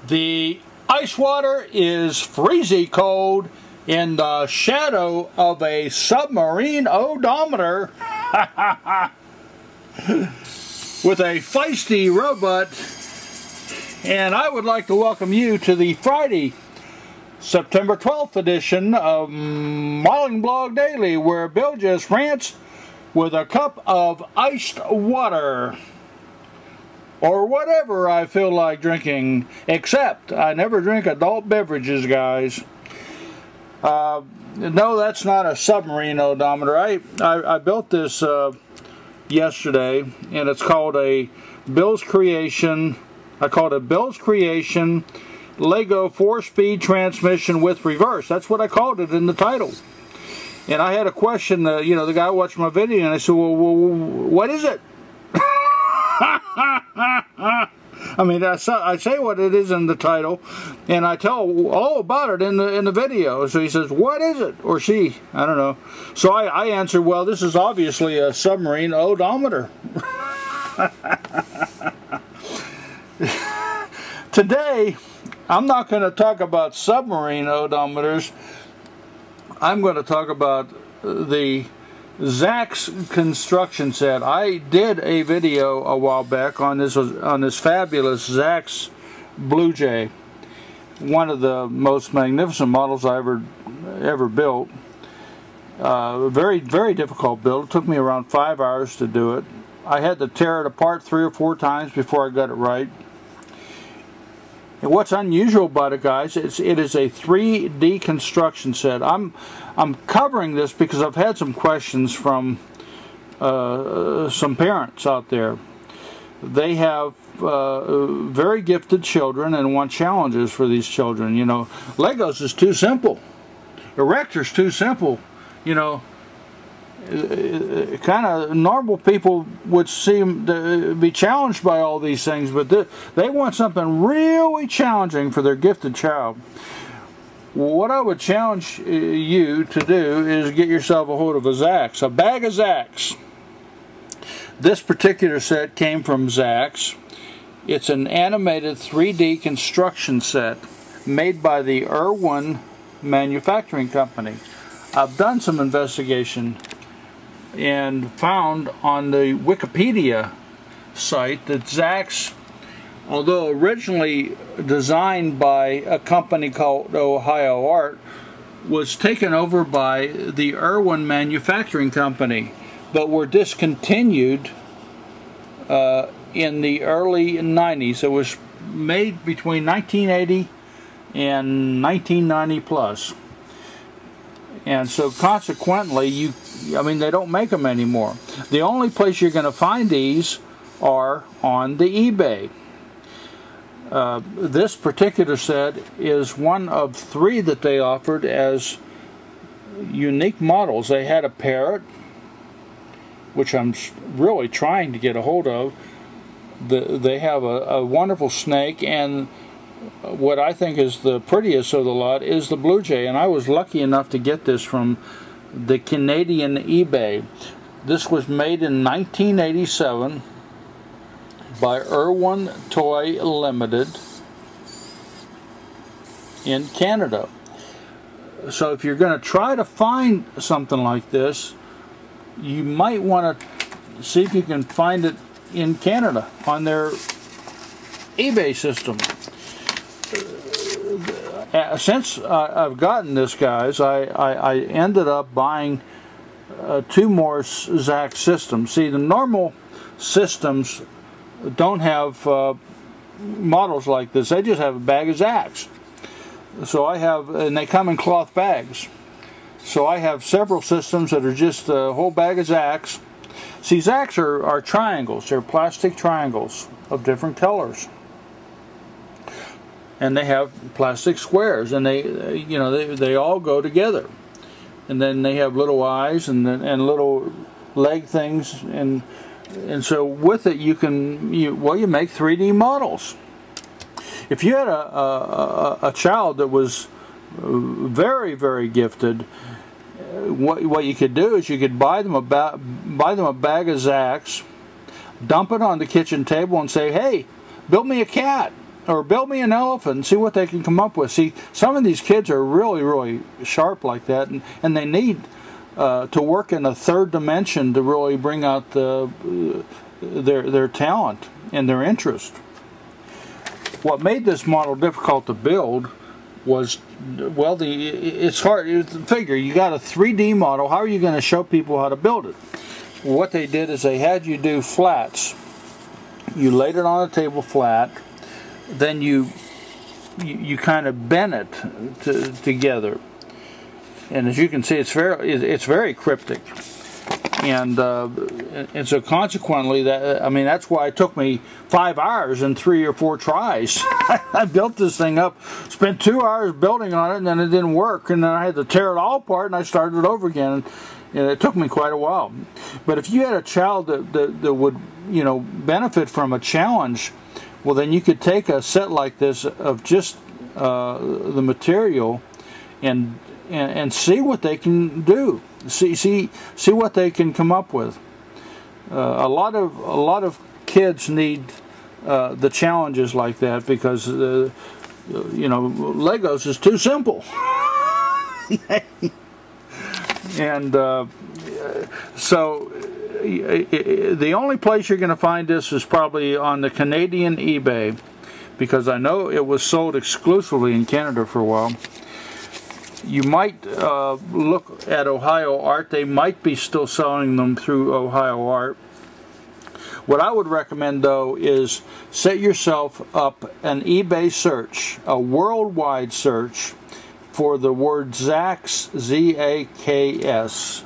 The ice water is freezy cold in the shadow of a submarine odometer with a feisty robot. And I would like to welcome you to the Friday, September 12th edition of Modeling Blog Daily, where Bill just rants with a cup of iced water. Or whatever I feel like drinking, except I never drink adult beverages, guys. No, that's not a submarine odometer. I built this yesterday, and it's called a Bill's Creation. I called it Bill's Creation Lego 4-speed transmission with reverse. That's what I called it in the title. And I had a question, the guy watched my video, and I said, well what is it? I mean, I say what it is in the title, and I tell all about it in the video. So he says, what is it? Or she, I don't know. So I answered, well, this is obviously a submarine odometer. Today, I'm not going to talk about submarine odometers. I'm going to talk about the ZAKS construction set. I did a video a while back on this fabulous ZAKS Blue Jay, one of the most magnificent models I ever built. Very, very difficult build. It took me around 5 hours to do it. I had to tear it apart 3 or 4 times before I got it right. And what's unusual about it, guys, it is a 3D construction set. I'm covering this because I've had some questions from some parents out there. They have very gifted children and want challenges for these children. You know, Legos is too simple. Erector's too simple. You know, kind of normal people would seem to be challenged by all these things, but they want something really challenging for their gifted child. What I would challenge you to do is get yourself a hold of a ZAKS, a bag of ZAKS. This particular set came from ZAKS. It's an animated 3D construction set made by the Irwin manufacturing company. I've done some investigation and found on the Wikipedia site that ZAKS, although originally designed by a company called Ohio Art, was taken over by the Irwin Manufacturing Company, but were discontinued in the early 90s. It was made between 1980 and 1990 plus. And so consequently, they don't make them anymore. The only place you're going to find these are on the eBay. This particular set is one of 3 that they offered as unique models. They had a parrot, which I'm really trying to get a hold of. They have a wonderful snake, and what I think is the prettiest of the lot is the Blue Jay, and I was lucky enough to get this from the Canadian eBay. This was made in 1987 by Irwin Toy Limited in Canada. So if you're going to try to find something like this, you might want to see if you can find it in Canada on their eBay system. Since I've gotten this, guys, I ended up buying 2 more ZAKS systems. See, the normal systems don't have models like this. They just have a bag of ZAKS. So I have, and they come in cloth bags. So I have several systems that are just a whole bag of ZAKS. See, ZAKS are triangles. They're plastic triangles of different colors. And they have plastic squares, and they all go together. And then they have little eyes and little leg things, and so with it you make 3D models. If you had a child that was very, very gifted, what you could do is you could buy them a bag of ZAKS, dump it on the kitchen table, and say, "Hey, build me a cat." or build me an elephant and see what they can come up with. See, some of these kids are really, really sharp like that, and they need to work in a third dimension to really bring out their talent and their interest. What made this model difficult to build was, well, it's hard. Figure, you got a 3D model. How are you going to show people how to build it? Well, what they did is they had you do flats. You laid it on a table flat, then you kind of bend it together, and as you can see, it's very cryptic, and so consequently, that's why it took me 5 hours and 3 or 4 tries. I built this thing up, spent 2 hours building on it, and then it didn't work, and then I had to tear it all apart, and I started it over again. And it took me quite a while. But if you had a child that would, benefit from a challenge, well, then you could take a set like this of just the material and see what they can do. See what they can come up with. A lot of kids need the challenges like that because Legos is too simple. And so the only place you're going to find this is probably on the Canadian eBay, because I know it was sold exclusively in Canada for a while. You might look at Ohio Art. They might be still selling them through Ohio Art. What I would recommend, though, is set yourself up an eBay search, a worldwide search, for the word ZAKS, Z-A-K-S,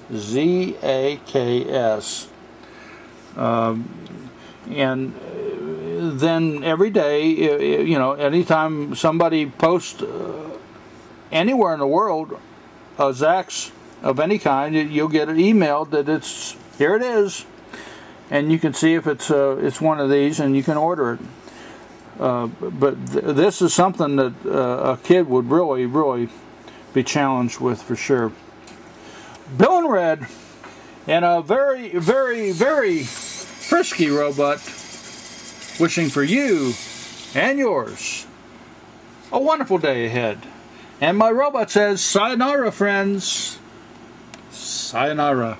Z-A-K-S, and then every day, anytime somebody posts anywhere in the world a ZAKS of any kind, you'll get an email that here it is, and you can see if it's one of these, and you can order it. But this is something that a kid would really, really be challenged with for sure. Bill and Red, and a very, very, very frisky robot, wishing for you and yours a wonderful day ahead. And my robot says, sayonara, friends. Sayonara.